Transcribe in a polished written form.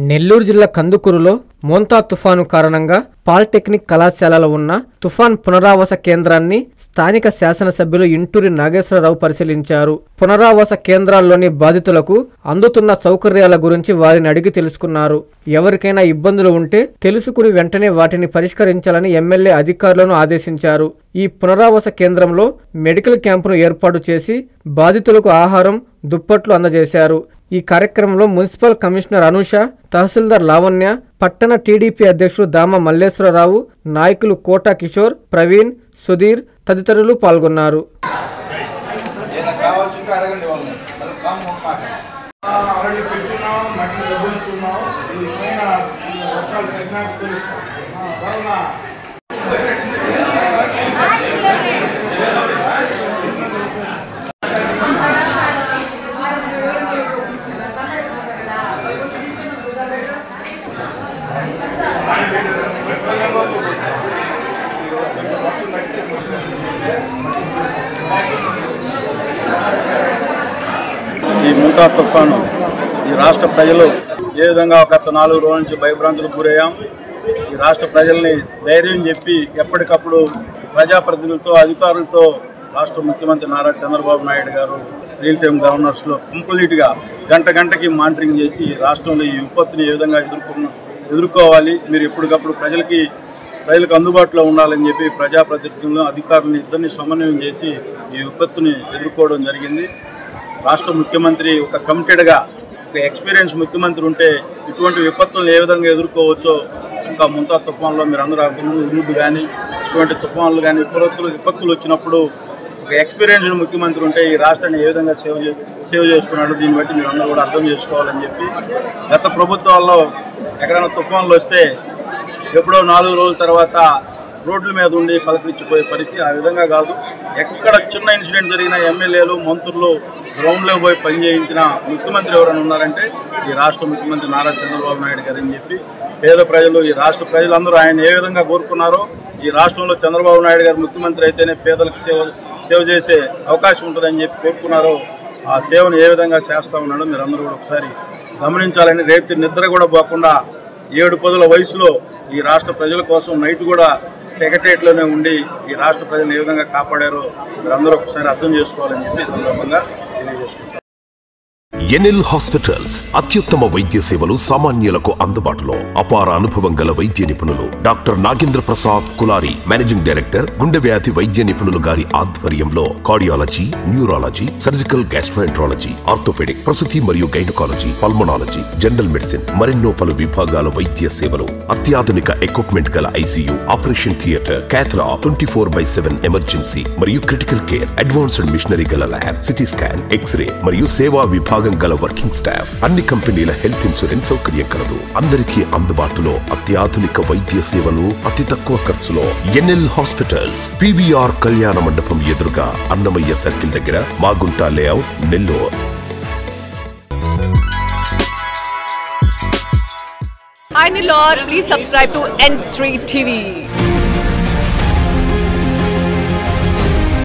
నెల్లూరు జిల్లా కందుకూరులో మోంతా తుఫాను కారణంగా పాలిటెక్నిక్ కళాశాలలో ఉన్న తుఫాన్ పునరావాస కేంద్రాన్ని స్థానిక శాసనసభ్యులు ఇంటూరి నాగేశ్వరరావు పరిశీలించారు. పునరావాస కేంద్రాల్లోని బాధితులకు అందుతున్న సౌకర్యాల గురించి వారిని అడిగి తెలుసుకున్నారు. ఎవరికైనా ఇబ్బందులు ఉంటే తెలుసుకుని వెంటనే వాటిని పరిష్కరించాలని ఎమ్మెల్యే అధికారులను ఆదేశించారు. ఈ పునరావాస కేంద్రంలో మెడికల్ క్యాంపును ఏర్పాటు చేసి బాధితులకు ఆహారం, దుప్పట్లు అందజేశారు. ఈ కార్యక్రమంలో మున్సిపల్ కమిషనర్ అనూష, తహసీల్దార్ లావణ్య, పట్టణ టీడీపీ అధ్యక్షుడు దామ మల్లేశ్వరరావు, నాయకులు కోటా కిషోర్, ప్రవీణ్, సుధీర్ తదితరులు పాల్గొన్నారు. ఈ మోంతా తుఫాను ఈ రాష్ట్ర ప్రజలు ఏ విధంగా గత 4 రోజుల నుంచి భయభ్రాంతులకు గురయ్యాం. ఈ రాష్ట్ర ప్రజల్ని ధైర్యం చెప్పి ఎప్పటికప్పుడు ప్రజాప్రతినిధులతో, అధికారులతో రాష్ట్ర ముఖ్యమంత్రి నారా చంద్రబాబు నాయుడు గారు రియల్ టైమ్ గవర్నర్స్లో కంప్లీట్గా గంటకి మానిటరింగ్ చేసి రాష్ట్రంలో ఈ విపత్తుని ఏ విధంగా ఎదుర్కోవాలి, మీరు ఎప్పటికప్పుడు ప్రజలకు అందుబాటులో ఉండాలని చెప్పి ప్రజాప్రతినిధులను, అధికారులను ఇద్దరిని సమన్వయం చేసి ఈ విపత్తుని ఎదుర్కోవడం జరిగింది. రాష్ట్ర ముఖ్యమంత్రి ఒక కమిటెడ్గా, ఒక ఎక్స్పీరియన్స్ ముఖ్యమంత్రి ఉంటే ఇటువంటి విపత్తులను ఏ విధంగా ఎదుర్కోవచ్చో ఇంకా మోంతా తుఫాన్లో మీరు అందరూ అభివృద్ధి కానీ ఇటువంటి తుఫాన్లు కానీ విపత్తులు వచ్చినప్పుడు ఒక ఎక్స్పీరియన్స్డ్ ముఖ్యమంత్రి ఉంటే ఈ రాష్ట్రాన్ని ఏ విధంగా సేవ చేసుకున్నాడు, దీన్ని బట్టి మీరు అందరూ కూడా అర్థం చేసుకోవాలని చెప్పి గత ప్రభుత్వాల్లో ఎక్కడైనా తుఫాన్లు వస్తే ఎప్పుడో 4 రోజుల తర్వాత రోడ్ల మీద ఉండి పలకరించిపోయే పరిస్థితి. ఆ విధంగా కాదు, ఎక్కడ చిన్న ఇన్సిడెంట్ జరిగిన ఎమ్మెల్యేలు, మంత్రులు గ్రౌండ్లో పోయి పనిచేయించిన ముఖ్యమంత్రి ఎవరైనా ఉన్నారంటే ఈ రాష్ట్ర ముఖ్యమంత్రి నారా చంద్రబాబు నాయుడు గారు అని చెప్పి పేద ప్రజలు, ఈ రాష్ట్ర ప్రజలందరూ ఆయన ఏ విధంగా కోరుకున్నారో ఈ రాష్ట్రంలో చంద్రబాబు నాయుడు గారు ముఖ్యమంత్రి అయితేనే పేదలకు సేవ చేసే అవకాశం ఉంటుందని చెప్పి కోరుకున్నారో ఆ సేవను ఏ విధంగా చేస్తూ ఉన్నాడో మీరు అందరూ కూడా ఒకసారి గమనించాలని, రేపు నిద్ర కూడా పోకుండా 7 వయసులో ఈ రాష్ట్ర ప్రజల కోసం నైట్ కూడా సెక్రటరియట్లోనే ఉండి ఈ రాష్ట్ర ప్రజలను ఏ విధంగా కాపాడారో మీరందరూ ఒకసారి అర్థం చేసుకోవాలని చెప్పి ఈ సందర్భంగా తెలియజేసుకుంటారు. ఎన్ఎల్ హాస్పిటల్స్ అత్యుత్తమ వైద్య సేవలు సామాన్యులకు అందుబాటులో. అపార అనుభవం గల వైద్య నిపుణులు doctor Nagendra Prasad Kulari, managing director, గుండె వ్యాధి వైద్య నిపుణులు గారి ఆధ్వర్యంలో cardiology, neurology, surgical gastroenterology, orthopaedic, ప్రసూతి మరియు గైనకాలజీ, పల్మనాలజీ, జనరల్ మెడిసిన్ మరెన్నో పలు విభాగాల వైద్య సేవలు. అత్యాధునిక ఎక్విప్మెంట్ గల ICU, operation theatre, cath lab, 24/7 emergency మరియు క్రిటికల్ కేర్, అడ్వాన్స్డ్ మిషనరీ గల ల్యాబ్, సిటీ స్కాన్, ఎక్స్రే మరియు సేవా విభాగం గల వర్కింగ్ స్టాఫ్, అన్ని కంపెనీల హెల్త్ ఇన్సూరెన్స్ సౌకర్యం కలదు. అందరికీ అందుబాటులో అత్యాధునిక వైద్య సేవలు అతి తక్కువ ఖర్చులో. ఎన్ఎల్ హాస్పిటల్స్, పీవీఆర్ కళ్యాణ మండపం ఎదురుగా, అన్నమయ్య సర్కిల్ దగ్గర, Magunta layout, Nellore. Hi Nellore, please subscribe to N3 TV.